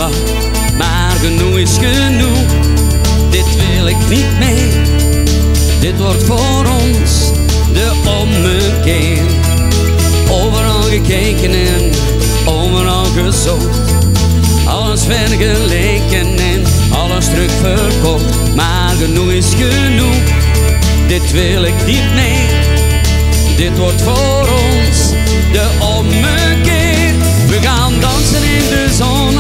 allemaal, maar genoeg is genoeg. Dit wil ik niet meer, dit wordt voor ons de ommekeer. Overal gekeken en overal gezocht, alles vergeleken en alles terugverkocht. Maar genoeg is genoeg, dit wil ik niet meer. Dit wordt voor ons de ommekeer. We gaan dansen in de zon,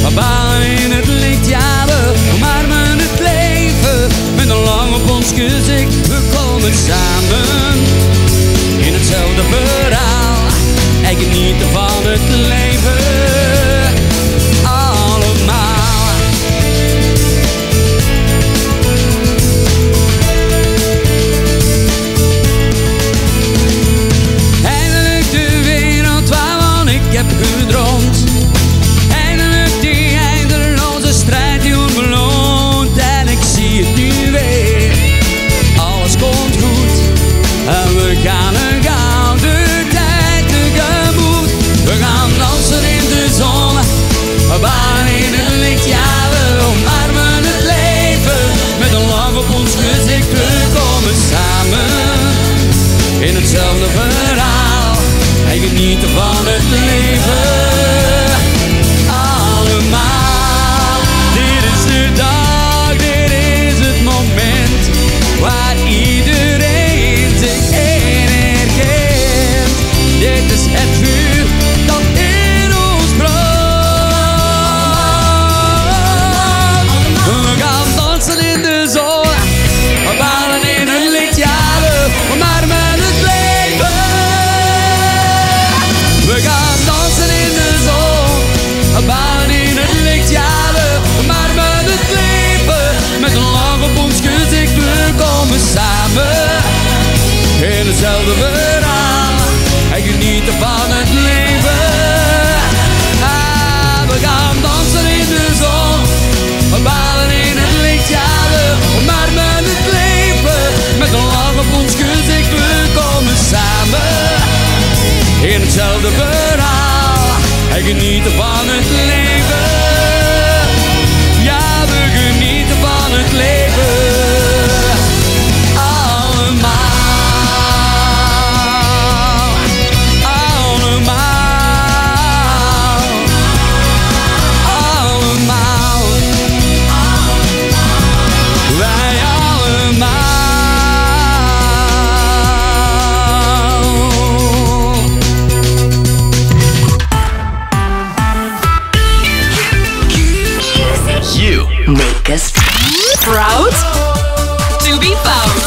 we balen in het licht. Ja, we omarmen het leven met een lach op ons gezicht. We komen samen in hetzelfde verhaal en genieten van het leven allemaal. Eindelijk de wereld waarvan ik heb gedroomd. Eindelijk die eindeloze strijd die onbeloond. En ik zie het nu weer, alles komt goed en we gaan een gouden tijd tegemoet. We gaan dansen in de zon, we balen in het licht. Ja, we omarmen het leven met een lach op ons gezicht. We komen samen in hetzelfde verhaal en genieten van het leven allemaal. Dit is de dag, dit is het moment waar iedereen zich in herkent. Dit is het vuur dat in ons brandt. We gaan dansen in de zon, we balen in het licht. Ja, we omarmen het leven. We gaan dansen in de zon, we balen in het licht. Ja, we omarmen het leven met een lach op ons gezicht. We komen samen in hetzelfde verhaal en genieten van het leven. Ah, we gaan dansen in de zon, we balen in het licht. Ja, we omarmen het leven met een lach op ons gezicht. We komen samen in hetzelfde verhaal en genieten van het leven. Ja, we genieten van het leven allemaal. Allemaal. Allemaal. Wij allemaal. You make us proud to be found.